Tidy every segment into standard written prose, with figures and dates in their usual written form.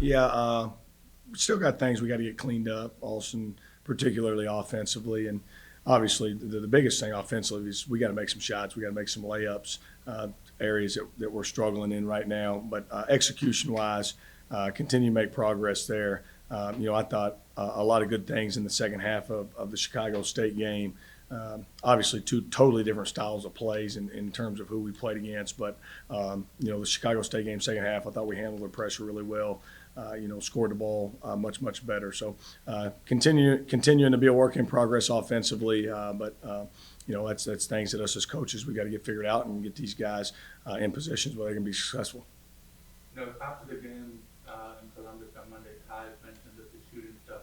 Yeah, we still got things we got to get cleaned up, Austin, particularly offensively. And obviously, the biggest thing offensively is we got to make some shots. We got to make some layups, areas that we're struggling in right now. But execution wise, continue to make progress there. I thought a lot of good things in the second half of the Chicago State game. Obviously, two totally different styles of plays in terms of who we played against. But, the Chicago State game, second half, I thought we handled the pressure really well. Scored the ball much better. So continuing to be a work in progress offensively, but that's things that us as coaches we got to get figured out and get these guys in positions where they can be successful. After the game in Columbus on Monday, Ty mentioned that the shooting stuff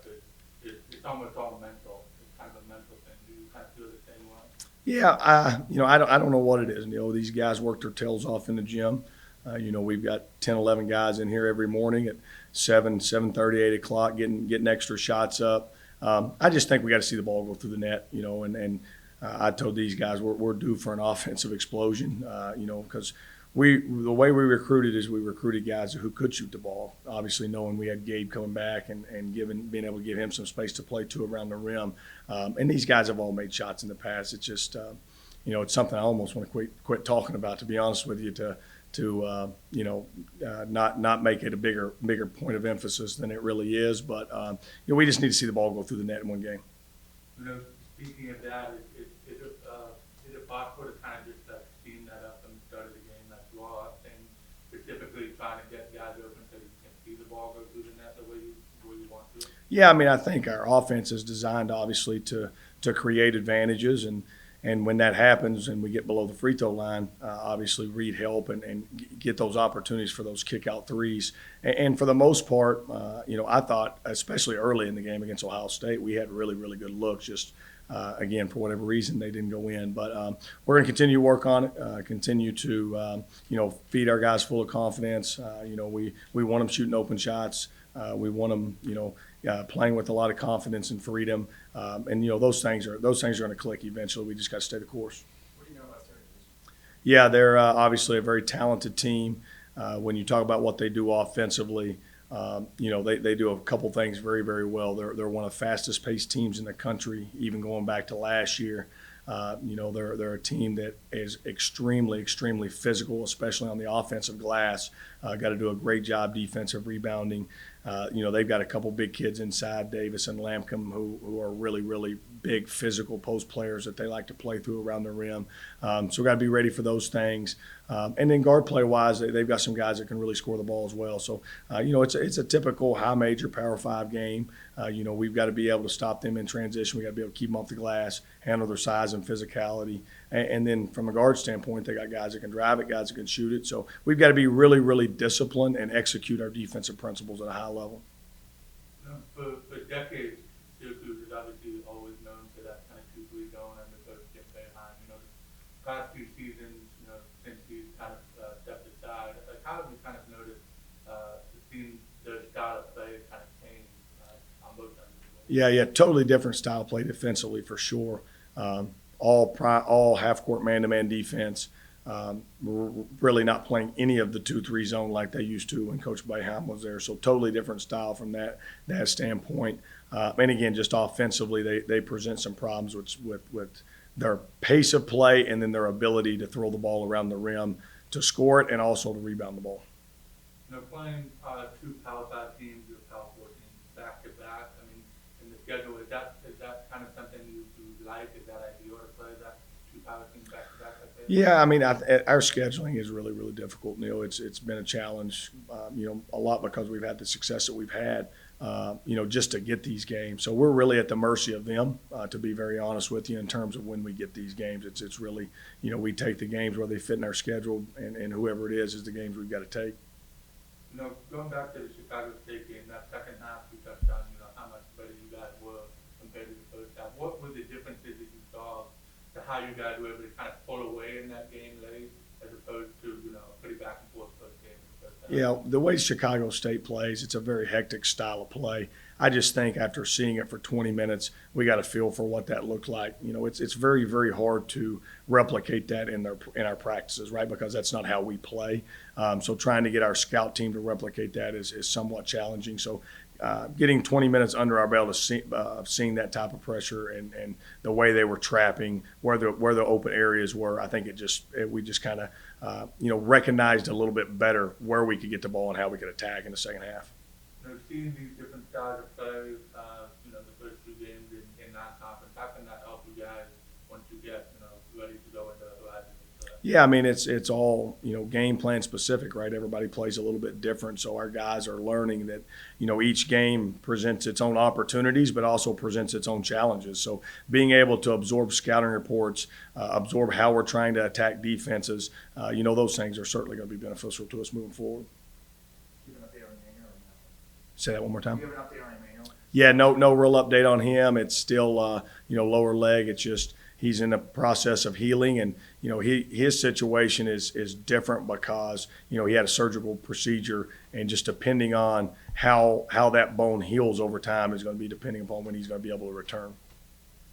it's almost all mental. It's kind of a mental thing. Do you kind of feel the same way? Yeah, I don't know what it is. These guys work their tails off in the gym. We've got 10, 11 guys in here every morning at 7:30, 8 o'clock, getting extra shots up. I just think we got to see the ball go through the net, and I told these guys we're due for an offensive explosion, because the way we recruited is we recruited guys who could shoot the ball. Obviously, knowing we had Gabe coming back and being able to give him some space to play to around the rim, and these guys have all made shots in the past. It's just, it's something I almost want to quit talking about. To be honest with you, not make it a bigger point of emphasis than it really is. But we just need to see the ball go through the net in one game. Speaking of that, is it possible to kind of just steam that up from the start of the game? That draw up thing, specifically trying to get guys open so you can see the ball go through the net the way you want to. Yeah, I think our offense is designed obviously to create advantages, and when that happens and we get below the free throw line, obviously read help and get those opportunities for those kick out threes. And for the most part, I thought, especially early in the game against Ohio State, we had really, really good looks. Just again, for whatever reason, they didn't go in. But we're going to continue to work on it, continue to feed our guys full of confidence. We want them shooting open shots. We want them, playing with a lot of confidence and freedom, and those things are going to click eventually. We just got to stay the course. What do you know about Syracuse? Yeah, they're obviously a very talented team. When you talk about what they do offensively, they do a couple things very, very well. They're one of the fastest paced teams in the country, even going back to last year. They're a team that is extremely, extremely physical, especially on the offensive glass. Got to do a great job defensive rebounding. They've got a couple big kids inside, Davis and Lampcombe, who are really, really big physical post players that they like to play through around the rim. So we've got to be ready for those things. And then guard play wise, they've got some guys that can really score the ball as well. So, it's a typical high major Power 5 game. We've got to be able to stop them in transition. We've got to be able to keep them off the glass, handle their size and physicality. And then from a guard standpoint, they got guys that can drive it, guys that can shoot it. So we've got to be really, really disciplined and execute our defensive principles at a high level. For decades, Syracuse is obviously always known for that kind of 2-3 going under Coach Ethan Faulkner. The past few seasons, since he's kind of stepped aside, how have you kind of noticed seeing the style of play kind of change on both ends of the ball? Yeah, totally different style play defensively for sure. All half-court man-to-man defense. We're really not playing any of the 2-3 zone like they used to when Coach Boeheim was there. So totally different style from that standpoint. And again, just offensively, they present some problems with their pace of play and then their ability to throw the ball around the rim to score it and also to rebound the ball. Playing two Power 5 teams or Power 4 teams back to back. In the schedule, is that kind of something you like? Is that ideal to play that two Power teams back to back like that? Yeah, our scheduling is really, really difficult. It's been a challenge, a lot because we've had the success that we've had, just to get these games. So we're really at the mercy of them, to be very honest with you, in terms of when we get these games. It's really, we take the games where they fit in our schedule, and whoever it is the games we've got to take. Going back to the Chicago State game, that second half you touched on, how much better you guys were compared to the first half. What were the differences that you saw to how you guys were able to kind of pull away in that game late as opposed to, a pretty back and forth first game in the first half? Yeah, the way Chicago State plays, it's a very hectic style of play. I just think after seeing it for 20 minutes, we got a feel for what that looked like. You know, it's very, very hard to replicate that in our practices, right? Because that's not how we play. So trying to get our scout team to replicate that is somewhat challenging. So getting 20 minutes under our belt of seeing that type of pressure and the way they were trapping, where the open areas were, I think we just kind of recognized a little bit better where we could get the ball and how we could attack in the second half. Seeing these different styles of play, the first two games in non-conference, how can that help you guys once you get, ready to go into the Horizon? Yeah, I mean, it's all, game plan specific, right? Everybody plays a little bit different. So our guys are learning that, each game presents its own opportunities, but also presents its own challenges. So being able to absorb scouting reports, absorb how we're trying to attack defenses, those things are certainly going to be beneficial to us moving forward. Do you have an update on Emmanuel or no? Say that one more time. Do you have an update on Emmanuel? Yeah, no real update on him. It's still, lower leg. It's just he's in the process of healing, and his situation is different because he had a surgical procedure, and just depending on how that bone heals over time is going to be depending upon when he's going to be able to return.